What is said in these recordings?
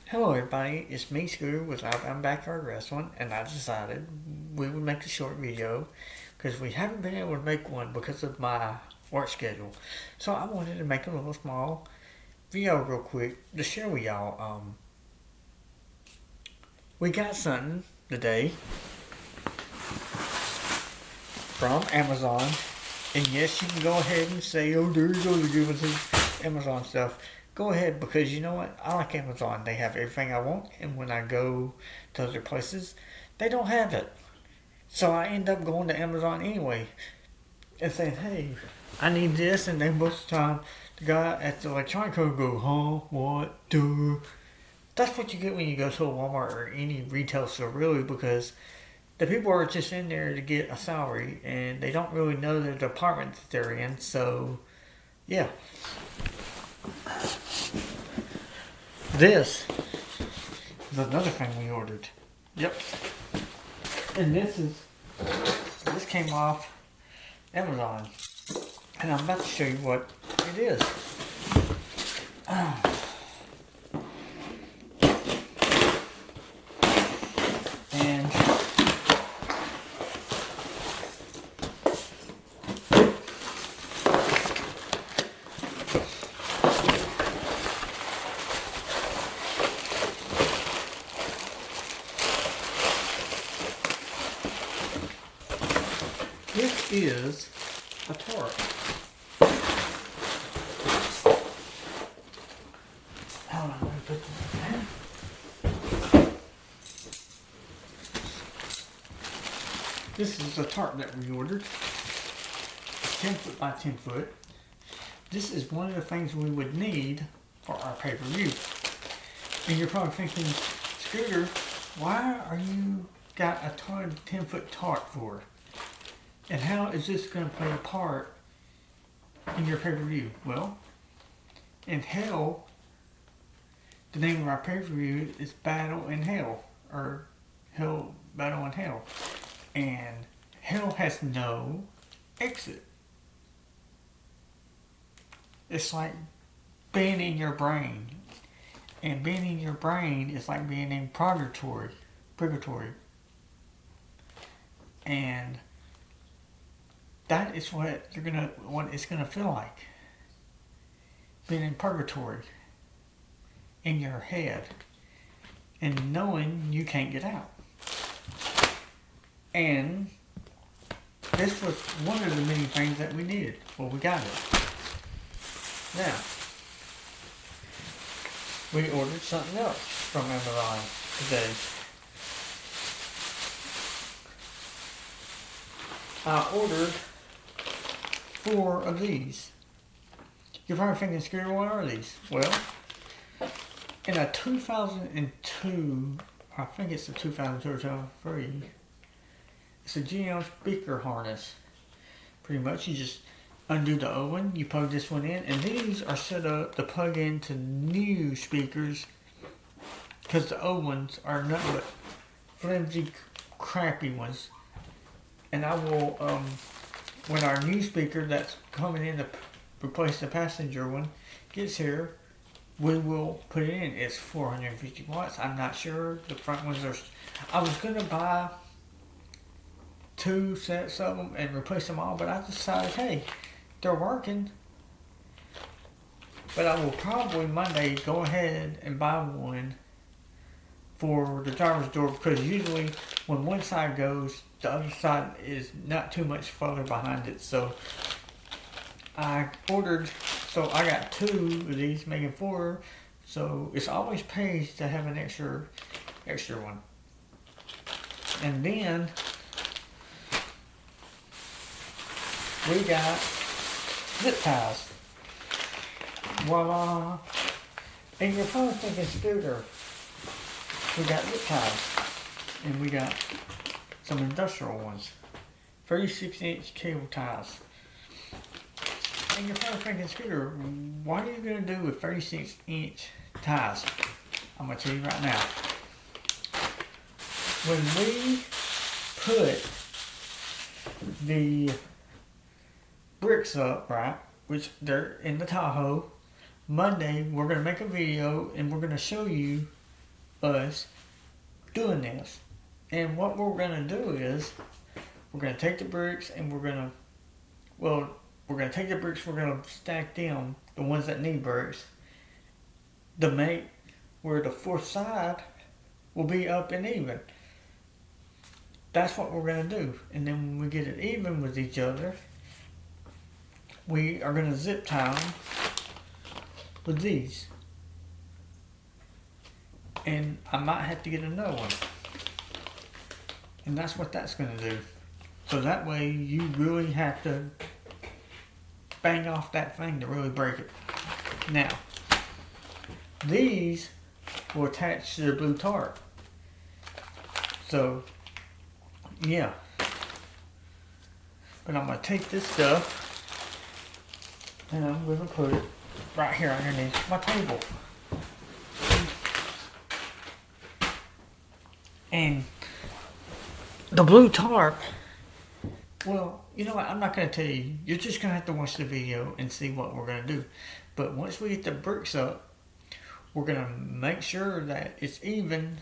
Hello everybody, it's me Scooter with Alabama Backyard Wrestling, and I decided we would make a short video because we haven't been able to make one because of my work schedule. So I wanted to make a little small video real quick to share with y'all. We got something today from Amazon, and yes, you can go ahead and say, oh, there's other good ones in Amazon stuff. Go ahead, because you know what? I like Amazon. They have everything I want, and when I go to other places, they don't have it. So I end up going to Amazon anyway and saying, hey, I need this, and then most of the time, the guy at the electronic store go, huh, what, duh. That's what you get when you go to a Walmart or any retail store, really, because the people are just in there to get a salary, and they don't really know the department that they're in, so, yeah. This is another thing we ordered. Yep. And this came off Amazon. And I'm about to show you what it is. And this is a tarp. Hold on, let me put this in. This is a tarp that we ordered. 10 foot by 10 foot. This is one of the things we would need for our pay-per-view. And you're probably thinking, Scooter, why are you got a 10 foot tarp for? And how is this going to play a part in your pay-per-view? Well, in Hell, the name of our pay-per-view is Battle in Hell, or Hell, Battle in Hell. And Hell has no exit. It's like being in your brain. And being in your brain is like being in purgatory. And that is what it's gonna feel like. Being in purgatory. In your head. And knowing you can't get out. And this was one of the many things that we needed. Well, we got it. Now, we ordered something else from Amazon today. I ordered 4 of these. You're probably thinking, Scooter, what are these? Well, in a 2002, I think it's a 2002 or 2003, it's a GM speaker harness. Pretty much, you just undo the old one, you plug this one in, and these are set up to plug into new speakers, because the old ones are nothing but flimsy, crappy ones. And I will, when our new speaker that's coming in to replace the passenger one gets here, we will put it in. It's 450 watts. I'm not sure. The front ones are. I was going to buy 2 sets of them and replace them all, but I decided, hey, they're working. But I will probably Monday go ahead and buy one for the driver's door, because usually when one side goes, the other side is not too much further behind it. So I ordered, so I got 2 of these, making 4. So it's always pays to have an extra one. And then we got zip ties. Voila! And you're probably thinking, Scooter, we got zip ties. And we got some industrial ones. 36-inch cable ties. And you're probably thinking, Scooter, what are you going to do with 36-inch ties? I'm going to tell you right now. When we put the bricks up, right, which they're in the Tahoe, Monday we're going to make a video and we're going to show you us doing this. And what we're going to do is, we're going to take the bricks and we're going to take the bricks, we're going to stack them, the ones that need bricks, to make where the fourth side will be up and even. That's what we're going to do. And then when we get it even with each other, we are going to zip tie them with these. And I might have to get another one. And that's what that's going to do. So that way you really have to bang off that thing to really break it. Now, these will attach to the blue tarp. So, yeah. But I'm going to take this stuff and I'm going to put it right here underneath my table. And the blue tarp, well, you know what, I'm not going to tell you. You're just going to have to watch the video and see what we're going to do. But once we get the bricks up, we're going to make sure that it's even.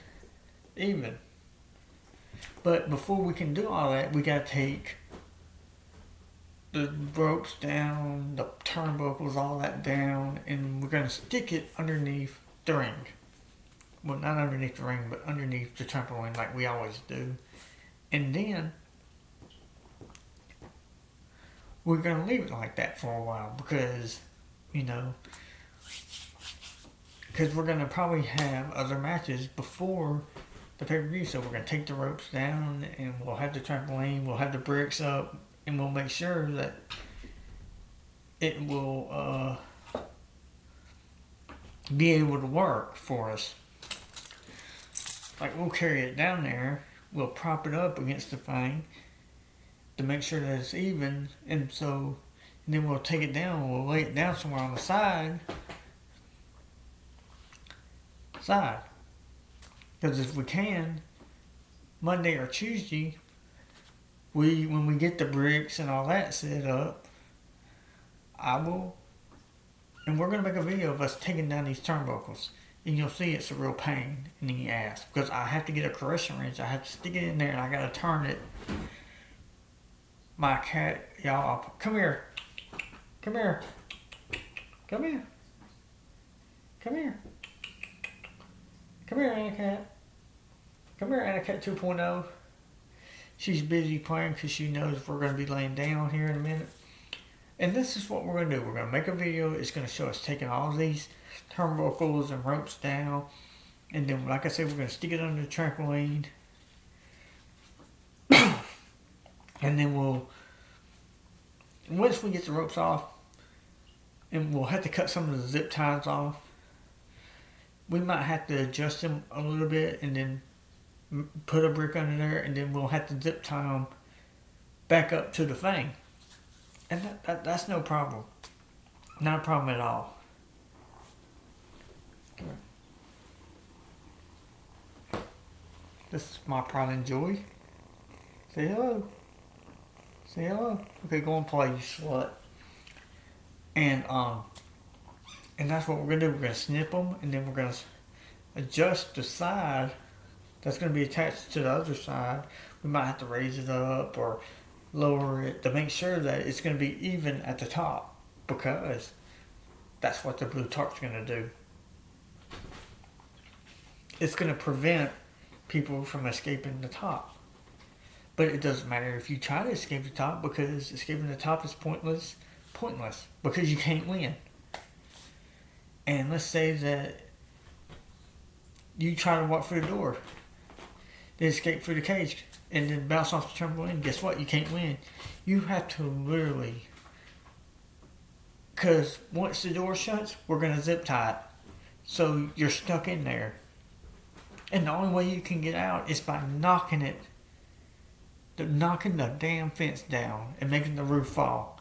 But before we can do all that, we got to take the ropes down, the turnbuckles, all that down, and we're going to stick it underneath the ring. Well, not underneath the ring, but underneath the trampoline like we always do. And then we're going to leave it like that for a while because, because we're going to probably have other matches before the pay-per-view. So we're going to take the ropes down and we'll have the trampoline, we'll have the bricks up, and we'll make sure that it will be able to work for us. Like, we'll carry it down there, we'll prop it up against the thing to make sure that it's even, and then we'll take it down, we'll lay it down somewhere on the side. Because if we can, Monday or Tuesday, when we get the bricks and all that set up, and we're going to make a video of us taking down these turnbuckles. And you'll see it's a real pain in the ass. Because I have to get a correction wrench. I have to stick it in there and I got to turn it. My cat, y'all, come here. Come here. Come here. Come here. Come here, Anna Cat. Come here, Anna Cat 2.0. She's busy playing because she knows we're going to be laying down here in a minute. And this is what we're going to do. We're going to make a video. It's going to show us taking all these turnbuckles and ropes down. And then, like I said, we're going to stick it under the trampoline. And then once we get the ropes off, and we'll have to cut some of the zip ties off. We might have to adjust them a little bit and then put a brick under there, and then we'll have to zip tie them back up to the thing. And that's no problem. Not a problem at all. This is my pride and joy. Say hello. Say hello. Okay, go and play, you slut. And that's what we're going to do. We're going to snip them, and then we're going to adjust the side that's going to be attached to the other side. We might have to raise it up or lower it to make sure that it's going to be even at the top, because that's what the blue tarp's going to do. It's going to prevent people from escaping the top. But it doesn't matter if you try to escape the top, because escaping the top is pointless, because you can't win. And let's say that you try to walk through the door, then escape through the cage, and then bounce off the trampoline. Guess what? You can't win. You have to literally, because once the door shuts, we're going to zip tie it. So you're stuck in there. And the only way you can get out is by knocking the damn fence down and making the roof fall.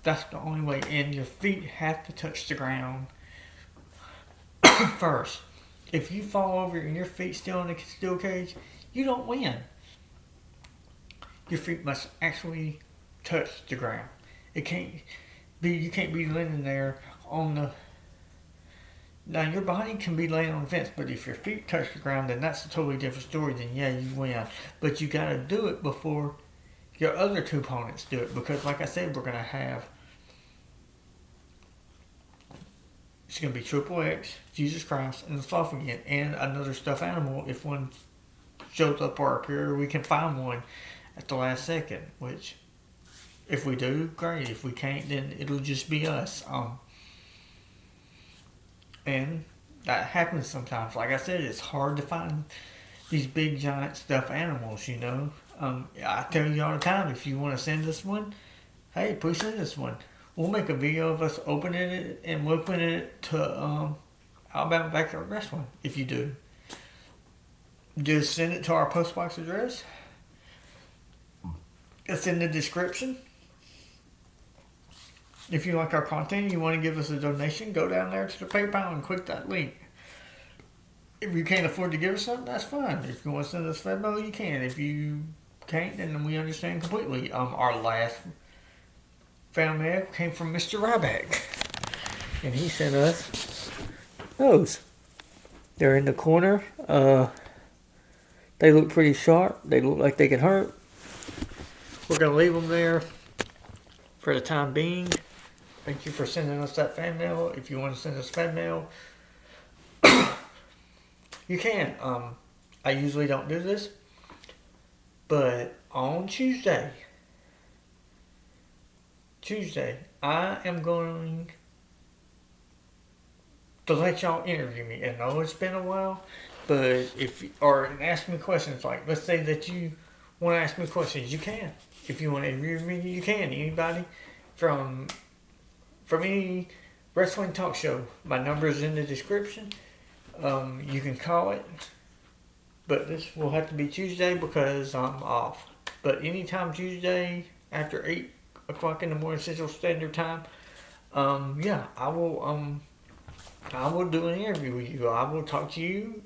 That's the only way. And your feet have to touch the ground first. If you fall over and your feet still in the steel cage, you don't win. Your feet must actually touch the ground. You can't be landing there on Now, your body can be laying on the fence, but if your feet touch the ground, then that's a totally different story. Then, yeah, you win. But you got to do it before your other two opponents do it. Because, like I said, we're going to have... It's going to be Triple X, Jesus Christ, and the Sloth again. And another stuffed animal. If one shows up or appears, we can find one at the last second. Which, if we do, great. If we can't, then it'll just be us. And that happens sometimes. Like I said, it's hard to find these big giant stuffed animals, you know. I tell you all the time, if you want to send us one, hey, please send us one. We'll make a video of us opening it and whipping it to Alabama Backyard Wrestling, if you do. Just send it to our postbox address. It's in the description. If you like our content and you want to give us a donation, go down there to the PayPal and click that link. If you can't afford to give us something, that's fine. If you want to send us Venmo, you can. If you can't, then we understand completely. Our last found mail came from Mr. Ryback. And he sent us those. They're in the corner. They look pretty sharp. They look like they can hurt. We're going to leave them there for the time being. Thank you for sending us that fan mail. If you want to send us fan mail, you can. I usually don't do this, but on Tuesday, I am going to let y'all interview me. I know it's been a while, but or ask me questions. Like, let's say that you want to ask me questions, you can. If you want to interview me, you can. Anybody from any wrestling talk show. My number is in the description. You can call it. But this will have to be Tuesday because I'm off. But anytime Tuesday after 8 o'clock in the morning Central Standard Time, yeah, I will do an interview with you. I will talk to you.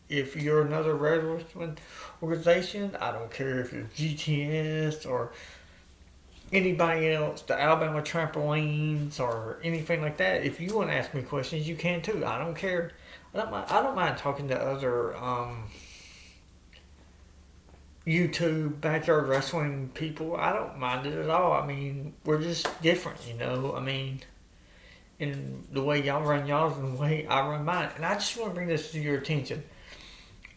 If you're another wrestling organization, I don't care if you're GTS or anybody else, the Alabama Trampolines or anything like that. If you want to ask me questions, you can too. I don't care. I don't mind talking to other YouTube backyard wrestling people. I don't mind it at all. I mean, we're just different, you know. I mean, in the way y'all run y'all's and the way I run mine. And I just want to bring this to your attention.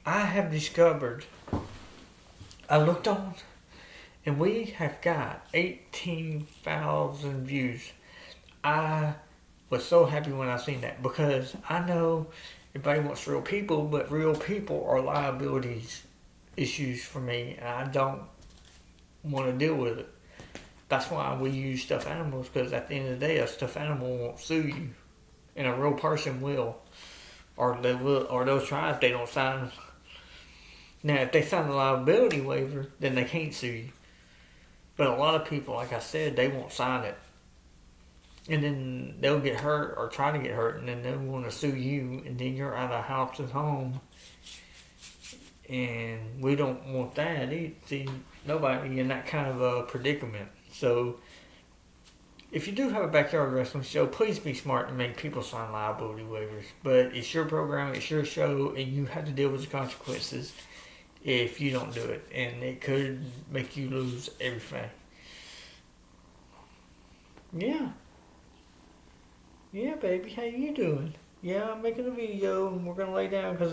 I have discovered, I looked on, and we have got 18,000 views. I was so happy when I seen that because I know everybody wants real people, but real people are liabilities issues for me, and I don't want to deal with it. That's why we use stuffed animals, because at the end of the day, a stuffed animal won't sue you, and a real person will, or they will, or they'll try if they don't sign. Now, if they sign the liability waiver, then they can't sue you. But a lot of people, like I said, they won't sign it. And then they'll get hurt or try to get hurt, and then they'll want to sue you, and then you're out of house and home. And we don't want that. See, nobody in that kind of a predicament. So, if you do have a backyard wrestling show, please be smart and make people sign liability waivers. But it's your program, it's your show, and you have to deal with the consequences if you don't do it, and it could make you lose everything. Yeah, baby, how you doing? Yeah, I'm making a video, and we're gonna lay down because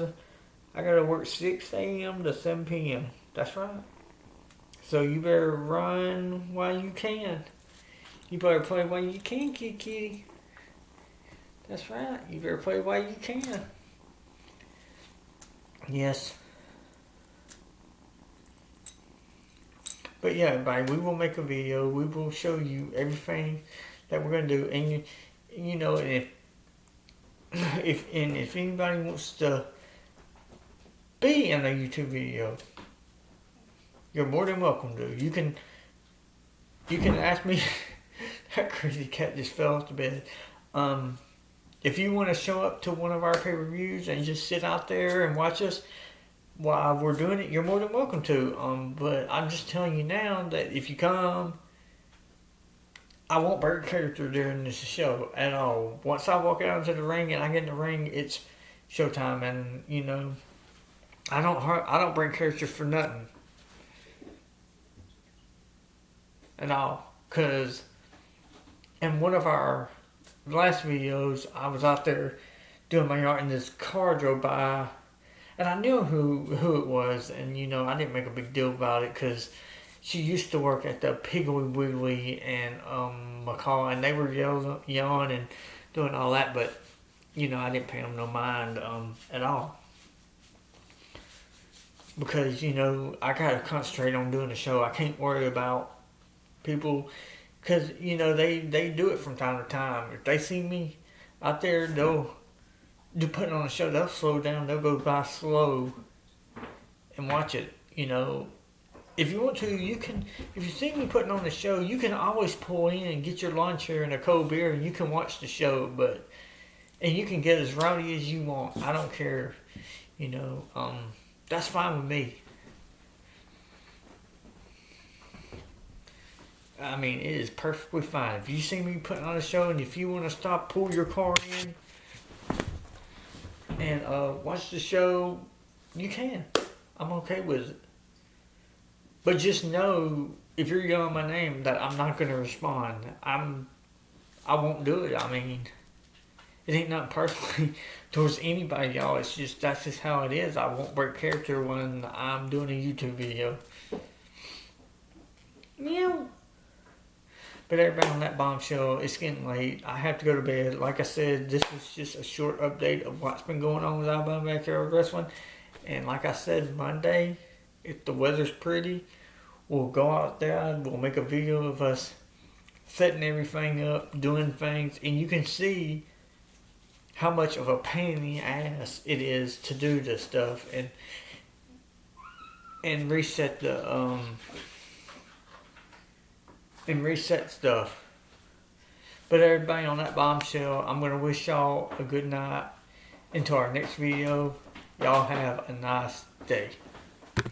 I gotta work 6 a.m. to 7 p.m. That's right. So you better run while you can. You better play while you can, kitty. That's right. You better play while you can. Yes. But yeah, everybody, we will make a video. We will show you everything that we're gonna do, and you know, if anybody wants to be in a YouTube video, you're more than welcome to. You can ask me. That crazy cat just fell off the bed. If you want to show up to one of our pay-per-views and just sit out there and watch us while we're doing it, you're more than welcome to. But I'm just telling you now that if you come, I won't break character during this show at all. Once I walk out into the ring and I get in the ring, it's showtime, and I don't break character for nothing at all. Cause in one of our last videos, I was out there doing my yard, and this car drove by, and I knew who it was, and I didn't make a big deal about it because she used to work at the Piggly Wiggly and mccalla, and they were yelling and doing all that, but I didn't pay them no mind at all, because I gotta concentrate on doing the show. I can't worry about people, because they do it from time to time. If they see me out there, they'll do putting on a show. They'll slow down. They'll go by slow and watch it. If you want to, you can. If you see me putting on the show, you can always pull in and get your lawn chair and a cold beer, and you can watch the show. And you can get as rowdy as you want. I don't care. That's fine with me. I mean, it is perfectly fine. If you see me putting on a show, and if you want to stop, pull your car in, and watch the show, you can. I'm okay with it. But just know, if you're yelling my name, that I'm not going to respond. I won't do it. I mean, it ain't nothing personally towards anybody, y'all. That's just how it is. I won't break character when I'm doing a YouTube video. Meow. But everybody, on that bombshell, it's getting late. I have to go to bed. Like I said, this is just a short update of what's been going on with Alabama Backyard Wrestling. And like I said, Monday, if the weather's pretty, we'll go out there and we'll make a video of us setting everything up, doing things, and you can see how much of a pain in the ass it is to do this stuff and reset the and reset stuff. But everybody, on that bombshell, I'm going to wish y'all a good night. Until our next video, y'all have a nice day.